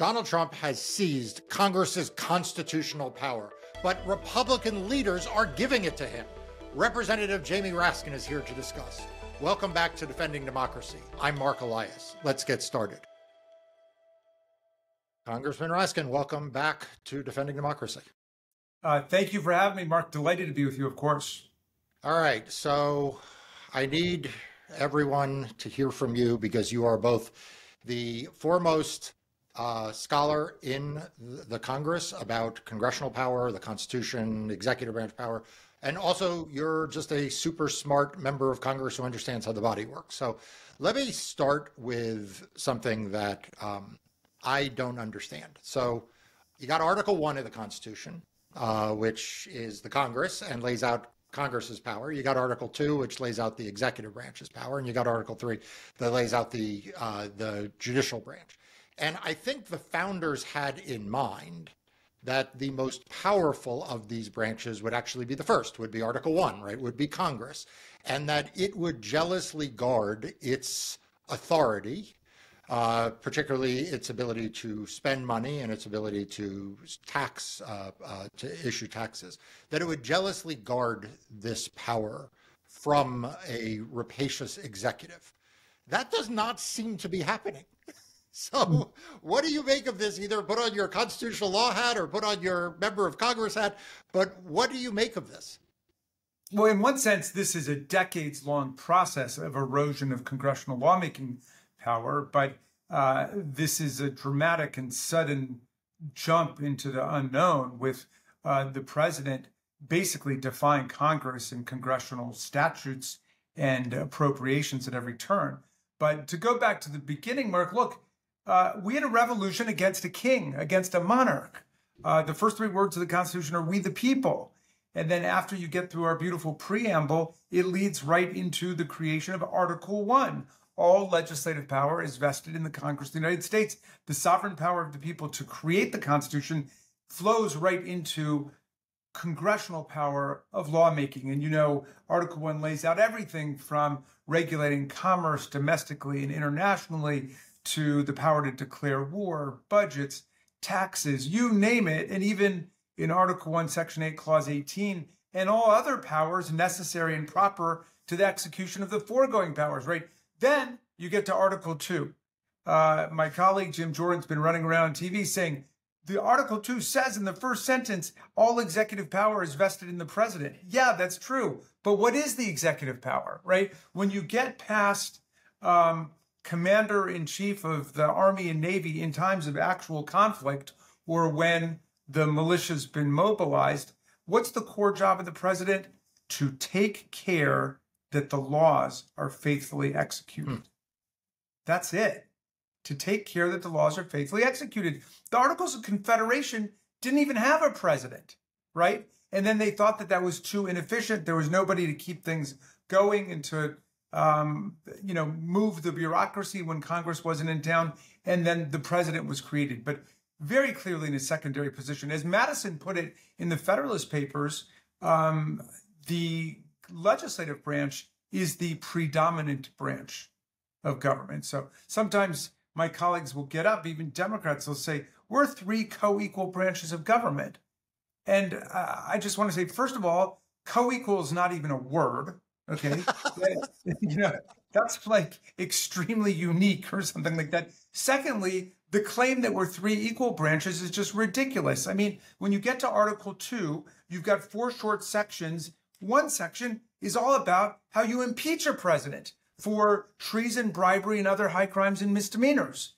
Donald Trump has seized Congress's constitutional power, but Republican leaders are giving it to him. Representative Jamie Raskin is here to discuss. Welcome back to Defending Democracy. I'm Mark Elias. Let's get started. Congressman Raskin, welcome back to Defending Democracy. Thank you for having me, Mark. Delighted to be with you, of course. All right, so I need everyone to hear from you because you are both the foremost scholar in the Congress about congressional power, the Constitution, executive branch power, and also you're just a super smart member of Congress who understands how the body works. So let me start with something that I don't understand. So you got Article 1 of the Constitution, which is the Congress and lays out Congress's power. You got Article 2, which lays out the executive branch's power, and you got Article 3 that lays out the judicial branch. And I think the founders had in mind that the most powerful of these branches would actually be the first, would be Article 1, right, would be Congress, and that it would jealously guard its authority, particularly its ability to spend money and its ability to to issue taxes, that it would jealously guard this power from a rapacious executive. That does not seem to be happening. So what do you make of this? Either put on your constitutional law hat or put on your member of Congress hat, but what do you make of this? Well, in one sense, this is a decades-long process of erosion of congressional lawmaking power, but this is a dramatic and sudden jump into the unknown with the president basically defying Congress and congressional statutes and appropriations at every turn. But to go back to the beginning, Mark, look, we had a revolution against a king, against a monarch. The first three words of the Constitution are "we the people." And then after you get through our beautiful preamble, it leads right into the creation of Article 1. All legislative power is vested in the Congress of the United States. The sovereign power of the people to create the Constitution flows right into congressional power of lawmaking. And you know, Article 1 lays out everything from regulating commerce domestically and internationally to the power to declare war, budgets, taxes, you name it. And even in Article 1, Section 8, Clause 18, and all other powers necessary and proper to the execution of the foregoing powers, right? Then you get to Article 2. My colleague Jim Jordan's been running around TV saying, the Article 2 says in the first sentence, all executive power is vested in the president. Yeah, that's true. But what is the executive power, right? When you get past commander-in-chief of the Army and Navy in times of actual conflict or when the militia's been mobilized, what's the core job of the president? To take care that the laws are faithfully executed. That's it. To take care that the laws are faithfully executed. The Articles of Confederation didn't even have a president, right? And then they thought that that was too inefficient. There was nobody to keep things going and to move the bureaucracy when Congress wasn't in town. And then the president was created, but very clearly in a secondary position. As Madison put it in the Federalist Papers, the legislative branch is the predominant branch of government. So sometimes my colleagues will get up, even Democrats will say, we're three co-equal branches of government. And I just want to say, first of all, co-equal is not even a word. Okay, that's like extremely unique or something like that. Secondly, the claim that we're three equal branches is just ridiculous. I mean, when you get to Article 2, you've got 4 short sections. One section is all about how you impeach a president for treason, bribery, and other high crimes and misdemeanors.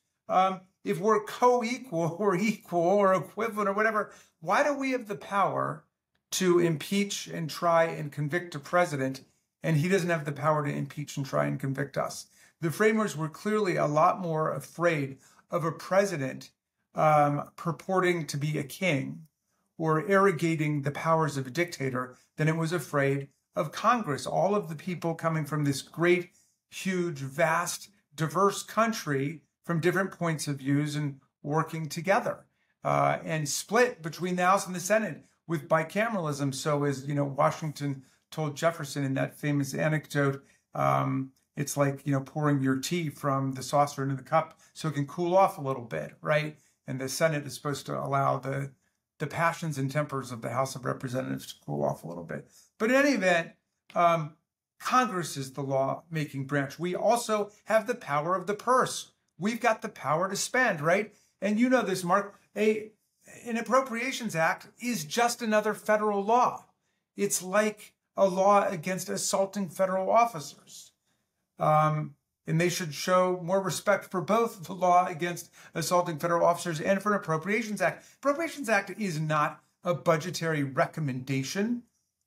If we're co-equal or equal or equivalent or whatever, why do we have the power to impeach and try and convict a president, and he doesn't have the power to impeach and try and convict us? The framers were clearly a lot more afraid of a president purporting to be a king or arrogating the powers of a dictator than it was afraid of Congress. All of the people coming from this great, huge, vast, diverse country from different points of views and working together and split between the House and the Senate with bicameralism. So as Washington told Jefferson in that famous anecdote, it's like, pouring your tea from the saucer into the cup so it can cool off a little bit, right? and the Senate is supposed to allow the passions and tempers of the House of Representatives to cool off a little bit. But in any event, Congress is the law-making branch. We also have the power of the purse. We've got the power to spend, right? And you know this, Mark. An Appropriations Act is just another federal law. It's like a law against assaulting federal officers. And they should show more respect for both the law against assaulting federal officers and for an Appropriations Act. Appropriations Act is not a budgetary recommendation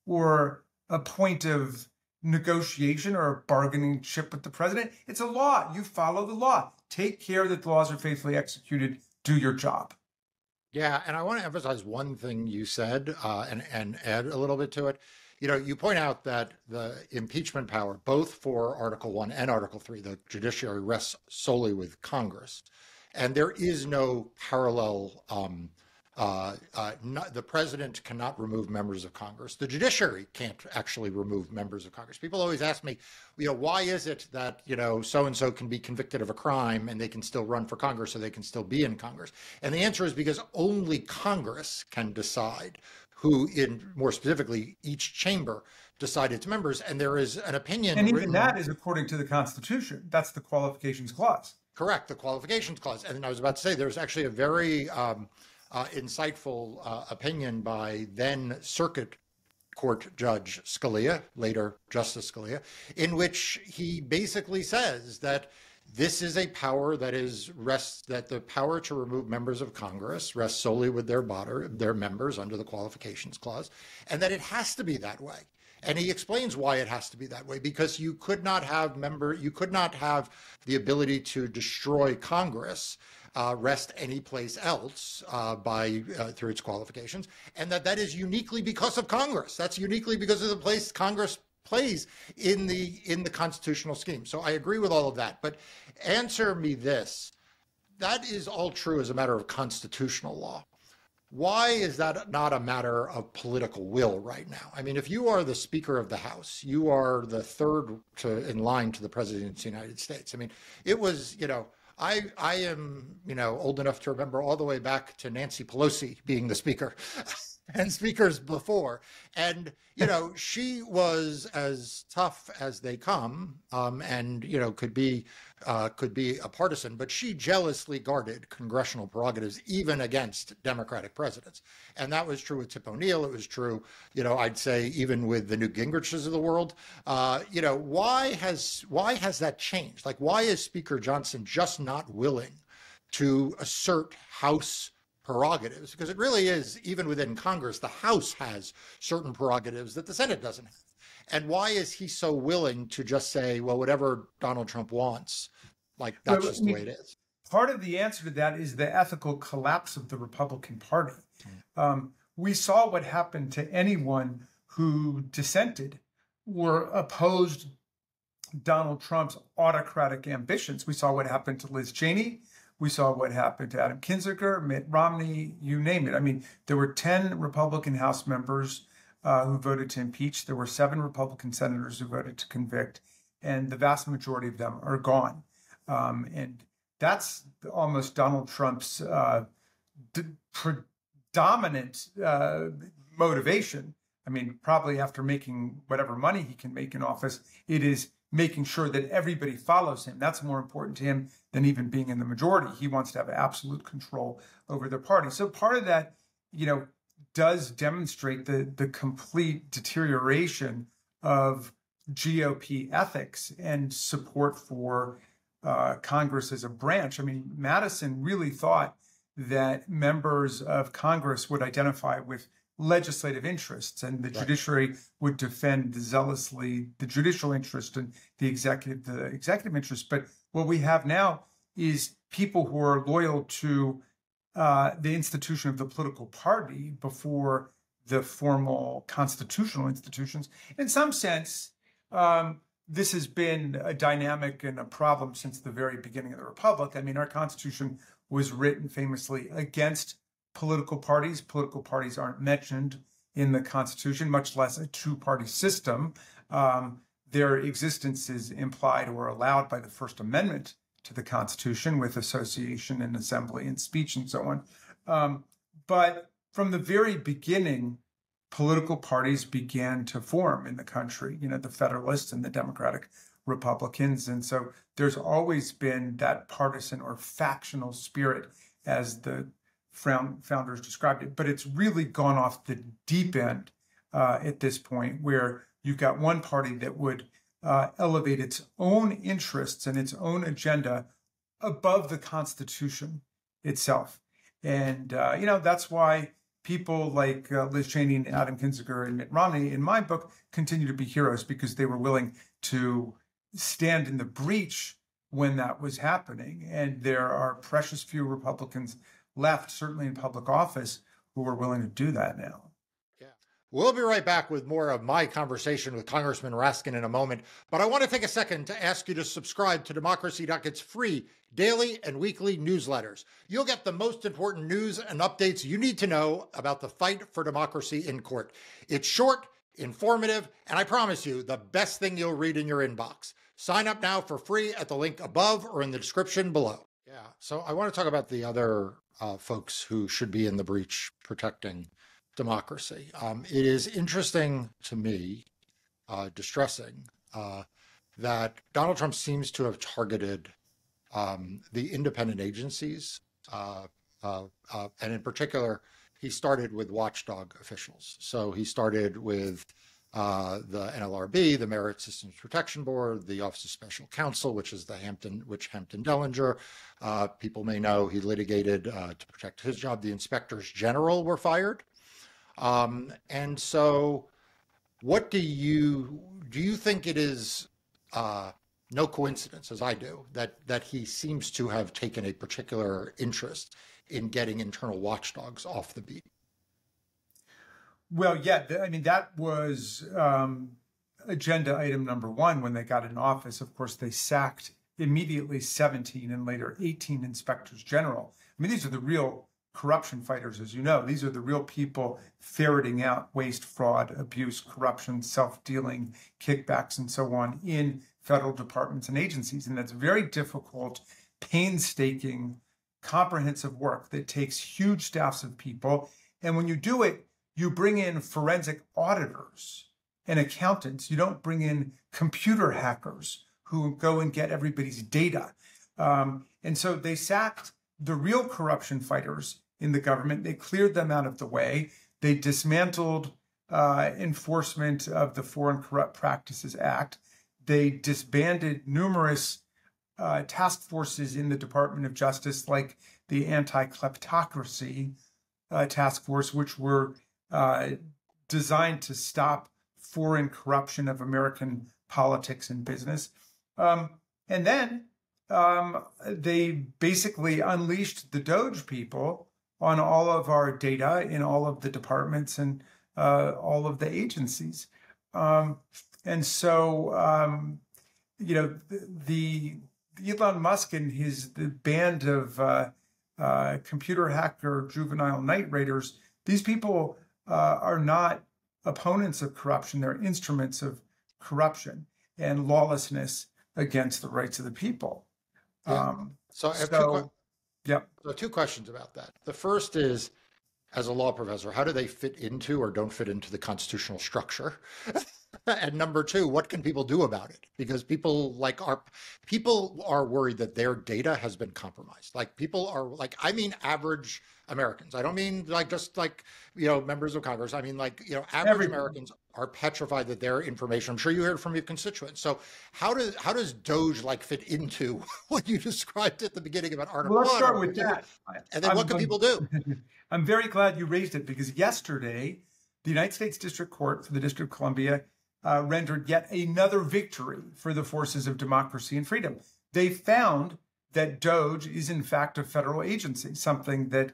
or a point of negotiation or a bargaining chip with the president. It's a law. You follow the law. Take care that the laws are faithfully executed. Do your job. Yeah, and I want to emphasize one thing you said and add a little bit to it. You know, you point out that the impeachment power, both for Article 1 and Article 3, the judiciary rests solely with Congress. And there is no parallel, the president cannot remove members of Congress. The judiciary can't actually remove members of Congress. People always ask me, you know, why is it that, you know, so-and-so can be convicted of a crime and they can still run for Congress or they can still be in Congress? And the answer is because only Congress can decide who, in more specifically, each chamber decide its members. And there is an opinion. And even that is according to the Constitution. That's the qualifications clause. Correct, the qualifications clause. And I was about to say, there's actually a very insightful opinion by then Circuit Court Judge Scalia, later Justice Scalia, in which he basically says that this is a power that that the power to remove members of Congress rests solely with their members under the qualifications clause, and that it has to be that way. And he explains why it has to be that way, because you could not have the ability to destroy Congress rest any place else through its qualifications, and that is uniquely because of Congress. That's uniquely because of the place Congress plays in the constitutional scheme. So I agree with all of that. But answer me this: that is all true as a matter of constitutional law. Why is that not a matter of political will right now? I mean, if you are the Speaker of the House, you are the third in line to the President of the United States. I mean, it was, you know, I am, you know, old enough to remember all the way back to Nancy Pelosi being the Speaker and speakers before. And, you know, she was as tough as they come, and, you know, could be a partisan, but she jealously guarded congressional prerogatives even against Democratic presidents. And that was true with Tip O'Neill. It was true, you know, I'd say even with the Newt Gingriches of the world. You know, why has that changed? Like, why is Speaker Johnson just not willing to assert House prerogatives? Because it really is, even within Congress, the House has certain prerogatives that the Senate doesn't have. And why is he so willing to just say, well, whatever Donald Trump wants, like, that's just the way it is? Part of the answer to that is the ethical collapse of the Republican Party. We saw what happened to anyone who dissented or opposed Donald Trump's autocratic ambitions. We saw what happened to Liz Cheney. We saw what happened to Adam Kinzinger, Mitt Romney, you name it. I mean, there were 10 Republican House members who voted to impeach. There were 7 Republican senators who voted to convict, and the vast majority of them are gone. And that's almost Donald Trump's predominant motivation. I mean, probably after making whatever money he can make in office, it is making sure that everybody follows him. That's more important to him than even being in the majority. He wants to have absolute control over their party. So part of that, you know, does demonstrate the complete deterioration of GOP ethics and support for Congress as a branch. I mean, Madison really thought that members of Congress would identify with legislative interests, and the judiciary would defend zealously the judicial interest and the executive interest. But what we have now is people who are loyal to the institution of the political party before the formal constitutional institutions. In some sense, this has been a dynamic and a problem since the very beginning of the Republic. I mean, our Constitution was written famously against political parties. Political parties aren't mentioned in the Constitution, much less a two-party system. Their existence is implied or allowed by the First Amendment to the Constitution with association and assembly and speech and so on. But from the very beginning, political parties began to form in the country, the Federalists and the Democratic Republicans. And so there's always been that partisan or factional spirit, as the founders described it. But it's really gone off the deep end at this point, where you've got one party that would elevate its own interests and its own agenda above the Constitution itself. And, that's why people like Liz Cheney and Adam Kinzinger and Mitt Romney, in my book, continue to be heroes, because they were willing to stand in the breach when that was happening. And there are precious few Republicans left, certainly in public office, who are willing to do that now. We'll be right back with more of my conversation with Congressman Raskin in a moment, but I want to take a second to ask you to subscribe to Democracy Docket's free daily and weekly newsletters. You'll get the most important news and updates you need to know about the fight for democracy in court. It's short, informative, and I promise you, the best thing you'll read in your inbox. Sign up now for free at the link above or in the description below. Yeah, so I want to talk about the other folks who should be in the breach protecting democracy. It is interesting to me, distressing, that Donald Trump seems to have targeted the independent agencies, and in particular, he started with watchdog officials. So he started with the NLRB, the Merit Systems Protection Board, the Office of Special Counsel, which is Hampton Dellinger. People may know he litigated to protect his job. The inspectors general were fired. And so what do you think it is, no coincidence, as I do, that he seems to have taken a particular interest in getting internal watchdogs off the beat? Well, yeah, that was agenda item number one when they got in office. Of course, they sacked immediately 17 and later 18 inspectors general. These are the real corruption fighters, as you know. These are the real people ferreting out waste, fraud, abuse, corruption, self-dealing, kickbacks, and so on in federal departments and agencies. And that's very difficult, painstaking, comprehensive work that takes huge staffs of people. And when you do it, you bring in forensic auditors and accountants. You don't bring in computer hackers who go and get everybody's data. And so they sacked the real corruption fighters in the government. They cleared them out of the way. They dismantled enforcement of the Foreign Corrupt Practices Act. They disbanded numerous task forces in the Department of Justice, like the Anti-Kleptocracy Task Force, which were designed to stop foreign corruption of American politics and business. And then they basically unleashed the DOGE people on all of our data in all of the departments and all of the agencies. And so, the Elon Musk and the band of computer hacker juvenile night raiders, these people are not opponents of corruption. They're instruments of corruption and lawlessness against the rights of the people. Yeah. So I have two questions about that. The first is, as a law professor, how do they fit into or don't fit into the constitutional structure? And number two, what can people do about it? Because people are worried that their data has been compromised. Average Americans. I don't mean members of Congress. I mean average Americans are petrified that their information. I'm sure you heard from your constituents. So how does DOGE fit into what you described at the beginning about Article 1? Let's start with that. And then what can people do? I'm very glad you raised it, because yesterday the United States District Court for the District of Columbia rendered yet another victory for the forces of democracy and freedom. They found that DOGE is in fact a federal agency, something that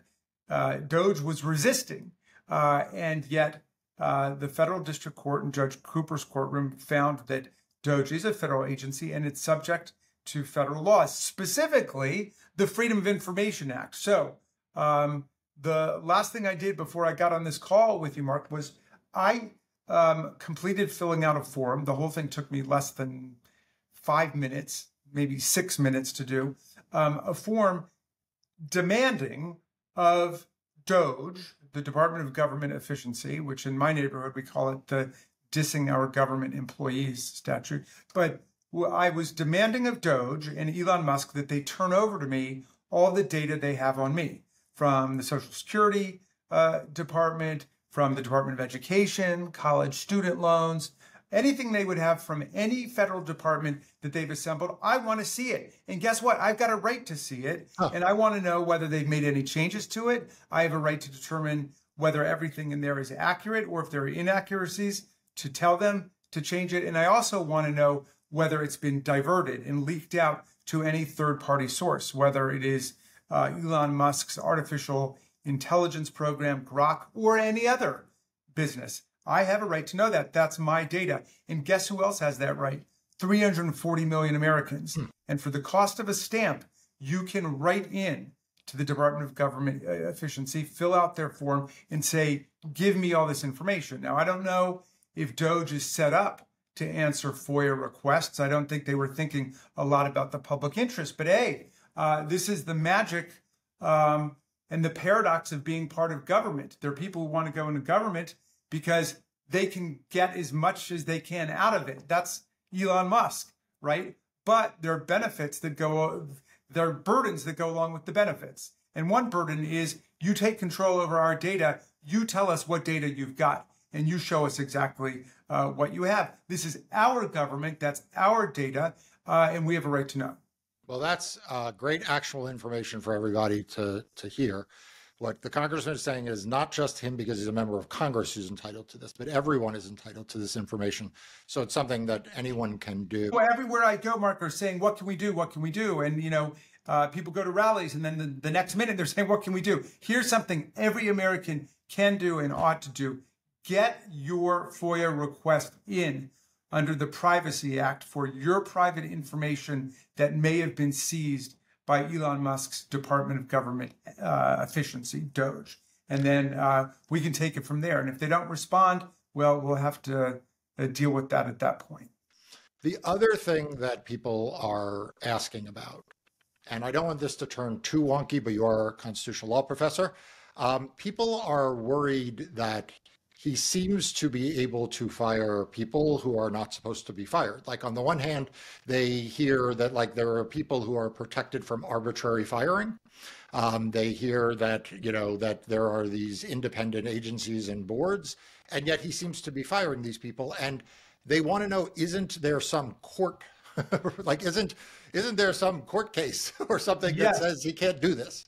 DOGE was resisting. And yet the federal district court and Judge Cooper's courtroom found that DOGE is a federal agency and it's subject to federal laws, specifically the Freedom of Information Act. So the last thing I did before I got on this call with you, Mark, was I completed filling out a form. The whole thing took me less than 5 minutes. maybe 6 minutes to do, a form demanding of DOGE, the Department of Government Efficiency, which in my neighborhood we call it the Dissing Our Government Employees statute. But I was demanding of DOGE and Elon Musk that they turn over to me all the data they have on me from the Social Security Department, from the Department of Education, college student loans, anything they would have from any federal department that they've assembled. I want to see it. And guess what? I've got a right to see it. And I want to know whether they've made any changes to it. I have a right to determine whether everything in there is accurate or if there are inaccuracies, to tell them to change it. And I also want to know whether it's been diverted and leaked out to any third-party source, whether it is Elon Musk's artificial intelligence program, Grok, or any other business. I have a right to know that. That's my data. And guess who else has that right? 340 million Americans. And for the cost of a stamp, you can write in to the Department of Government Efficiency, fill out their form, and say, give me all this information. Now, I don't know if DOGE is set up to answer FOIA requests. I don't think they were thinking a lot about the public interest. But hey, this is the magic and the paradox of being part of government. There are people who want to go into government because they can get as much as they can out of it. That's Elon Musk, right? But there are benefits that there are burdens that go along with the benefits. And one burden is you take control over our data. You tell us what data you've got, and you show us exactly what you have. This is our government. That's our data, and we have a right to know. Well, that's great actual information for everybody to hear. What the congressman is saying is not just him because he's a member of Congress who's entitled to this, but everyone is entitled to this information. So it's something that anyone can do. Well, everywhere I go, Mark, are saying, what can we do? What can we do? And, people go to rallies and then the next minute they're saying, what can we do? Here's something every American can do and ought to do. Get your FOIA request in under the Privacy Act for your private information that may have been seized by Elon Musk's Department of Government Efficiency, DOGE. And then we can take it from there. And if they don't respond, well, we'll have to deal with that at that point. The other thing that people are asking about, and I don't want this to turn too wonky, but you are a constitutional law professor, people are worried that he seems to be able to fire people who are not supposed to be fired. Like on the one hand, they hear that like there are people who are protected from arbitrary firing. They hear that, that there are these independent agencies and boards, and yet he seems to be firing these people. And they want to know, isn't there some court, isn't there some court case or something that says he can't do this?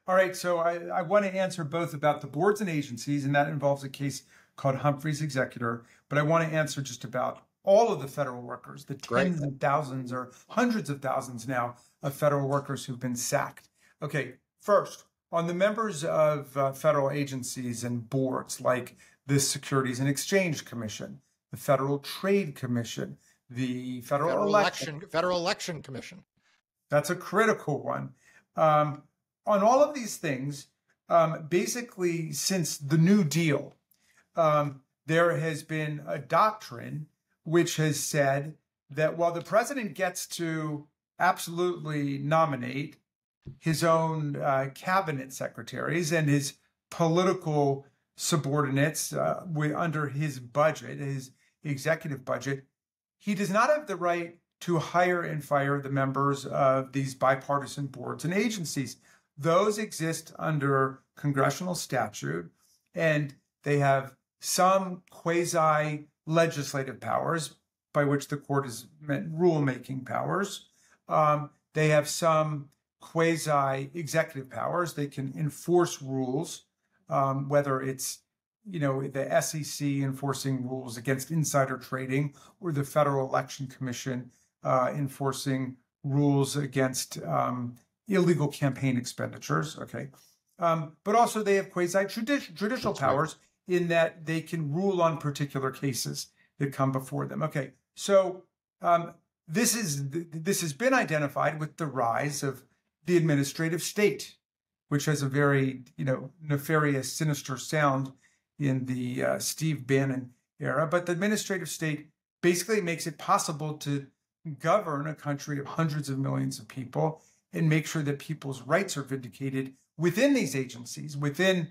All right, so I want to answer both about the boards and agencies, and that involves a case called Humphrey's Executor, but I want to answer just about all of the federal workers, the tens of thousands or hundreds of thousands now of federal workers who've been sacked. Okay, first, on the members of federal agencies and boards like the Securities and Exchange Commission, the Federal Trade Commission, the Federal Election Commission. That's a critical one. On all of these things, basically since the New Deal, there has been a doctrine which has said that while the president gets to absolutely nominate his own cabinet secretaries and his political subordinates under his budget, his executive budget, he does not have the right to hire and fire the members of these bipartisan boards and agencies. Those exist under congressional statute, and they have some quasi-legislative powers, by which the court has meant rulemaking powers. They have some quasi-executive powers. They can enforce rules, whether it's the SEC enforcing rules against insider trading or the Federal Election Commission enforcing rules against illegal campaign expenditures, okay? But also they have quasi-judicial powers in that they can rule on particular cases that come before them. Okay, so this has been identified with the rise of the administrative state, which has a very, nefarious, sinister sound in the Steve Bannon era. But the administrative state basically makes it possible to govern a country of hundreds of millions of people and make sure that people's rights are vindicated within these agencies, within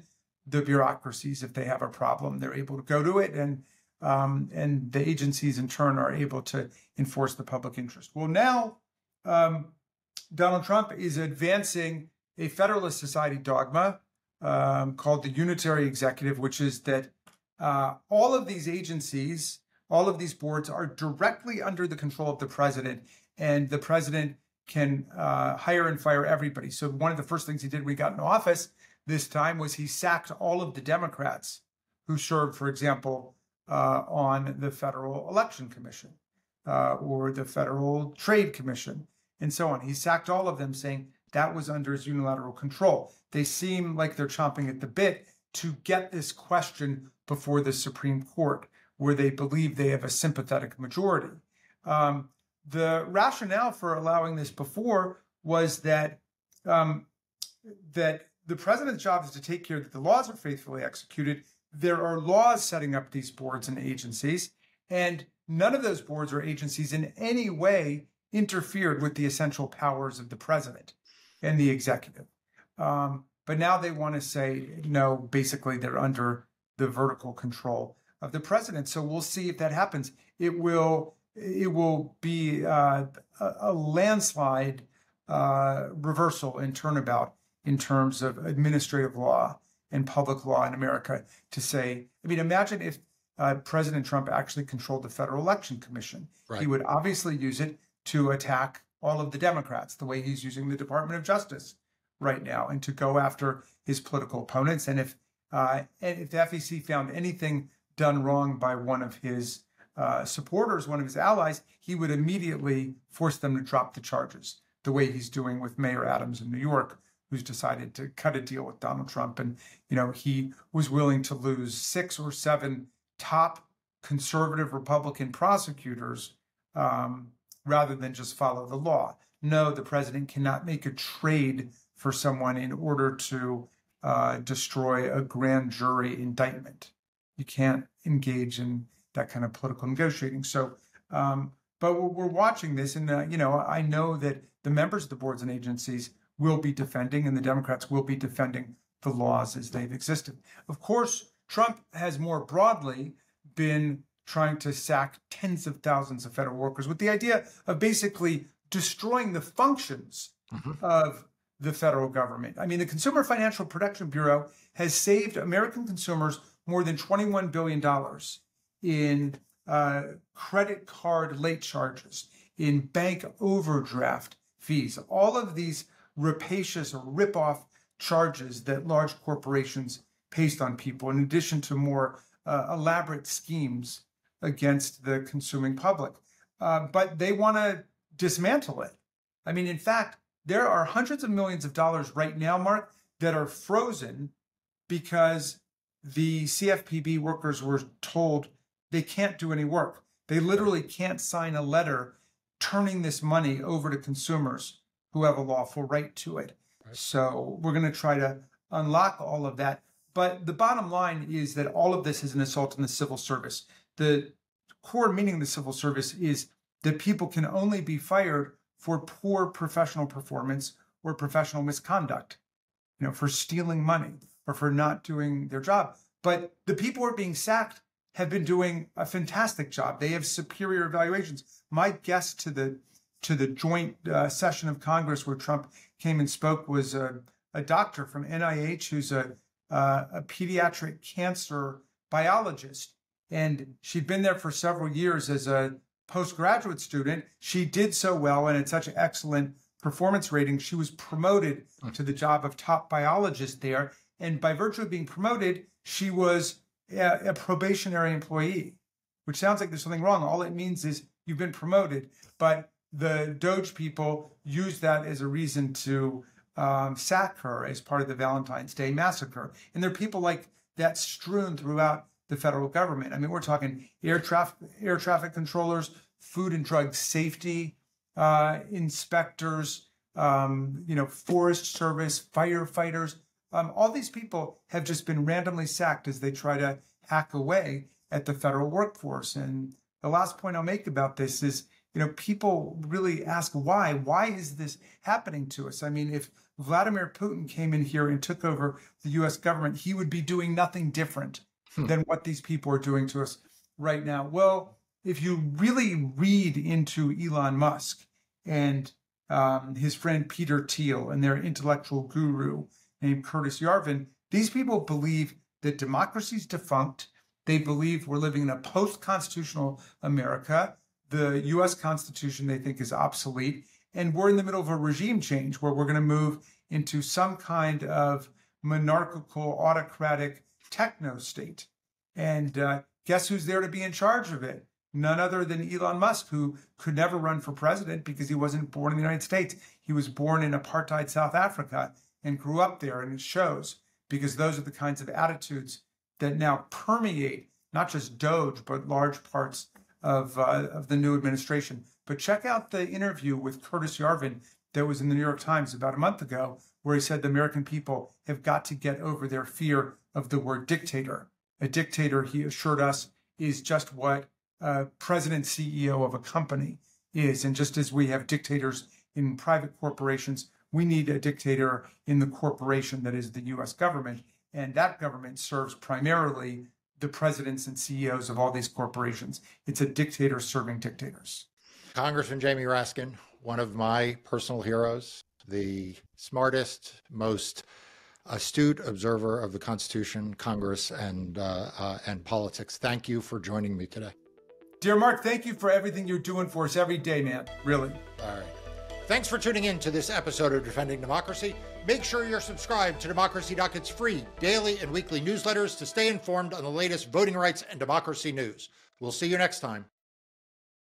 the bureaucracies. If they have a problem, they're able to go to it, and the agencies in turn are able to enforce the public interest. Well, now Donald Trump is advancing a Federalist Society dogma called the unitary executive, which is that all of these agencies, all of these boards are directly under the control of the president, and the president can hire and fire everybody. So one of the first things he did when he got in office this time was he sacked all of the Democrats who served, for example, on the Federal Election Commission or the Federal Trade Commission and so on. He sacked all of them, saying that was under his unilateral control. They seem like they're chomping at the bit to get this question before the Supreme Court, where they believe they have a sympathetic majority. The rationale for allowing this before was that that the president's job is to take care that the laws are faithfully executed. There are laws setting up these boards and agencies, and none of those boards or agencies in any way interfered with the essential powers of the president and the executive. But now they want to say, no, basically they're under the vertical control of the president. So we'll see if that happens. It will be a landslide reversal and turnabout in terms of administrative law and public law in America to say, I mean, imagine if President Trump actually controlled the Federal Election Commission. Right. He would obviously use it to attack all of the Democrats, the way he's using the Department of Justice right now, and to go after his political opponents. And if the FEC found anything done wrong by one of his supporters, one of his allies, he would immediately force them to drop the charges, the way he's doing with Mayor Adams in New York, who's decided to cut a deal with Donald Trump. And, you know, he was willing to lose 6 or 7 top conservative Republican prosecutors rather than just follow the law. No, the president cannot make a trade for someone in order to destroy a grand jury indictment. You can't engage in that kind of political negotiating. So, but we're watching this, and you know, I know that the members of the boards and agencies will be defending, and the Democrats will be defending the laws as they've existed. Of course, Trump has more broadly been trying to sack tens of thousands of federal workers with the idea of basically destroying the functions of the federal government. I mean, the Consumer Financial Protection Bureau has saved American consumers more than $21 billion in credit card late charges, in bank overdraft fees, all of these rapacious or rip-off charges that large corporations paste on people, in addition to more elaborate schemes against the consuming public. But they want to dismantle it. I mean, in fact, there are hundreds of millions of dollars right now, Mark, that are frozen because the CFPB workers were told they can't do any work. They literally can't sign a letter turning this money over to consumers who have a lawful right to it. Right. So we're going to try to unlock all of that. But the bottom line is that all of this is an assault on the civil service. The core meaning of the civil service is that people can only be fired for poor professional performance or professional misconduct, you know, for stealing money or for not doing their job. But the people who are being sacked have been doing a fantastic job. They have superior evaluations. My guest to the joint session of Congress where Trump came and spoke was a doctor from NIH who's a pediatric cancer biologist. And she'd been there for several years as a postgraduate student. She did so well and had such an excellent performance rating. She was promoted to the job of top biologist there. And by virtue of being promoted, she was a probationary employee, which sounds like there's something wrong. All it means is you've been promoted. But the DOGE people used that as a reason to sack her as part of the Valentine's Day massacre. And there are people like that strewn throughout the federal government. I mean, we're talking air traffic controllers, food and drug safety inspectors, Forest Service, firefighters. All these people have just been randomly sacked as they try to hack away at the federal workforce. And the last point I'll make about this is people really ask why. Why is this happening to us? I mean, if Vladimir Putin came in here and took over the U.S. government, he would be doing nothing different than what these people are doing to us right now. Well, if you really read into Elon Musk and his friend Peter Thiel and their intellectual guru named Curtis Yarvin, these people believe that democracy is defunct. They believe we're living in a post-constitutional America. The U.S. Constitution, they think, is obsolete. And we're in the middle of a regime change where we're going to move into some kind of monarchical, autocratic techno state. And guess who's there to be in charge of it? None other than Elon Musk, who could never run for president because he wasn't born in the United States. He was born in apartheid South Africa and grew up there, and it shows, because those are the kinds of attitudes that now permeate not just DOGE, but large parts of the new administration. But check out the interview with Curtis Yarvin that was in the New York Times about a month ago, where he said the American people have got to get over their fear of the word dictator. A dictator, he assured us, is just what a president CEO of a company is. And just as we have dictators in private corporations, we need a dictator in the corporation that is the U.S. government. And that government serves primarily the presidents and CEOs of all these corporations. It's a dictator serving dictators. Congressman Jamie Raskin, one of my personal heroes, the smartest, most astute observer of the Constitution, Congress, and politics. Thank you for joining me today. Dear Mark, thank you for everything you're doing for us every day, man. Really. All right. Thanks for tuning in to this episode of Defending Democracy. Make sure you're subscribed to Democracy Docket's free daily and weekly newsletters to stay informed on the latest voting rights and democracy news. We'll see you next time.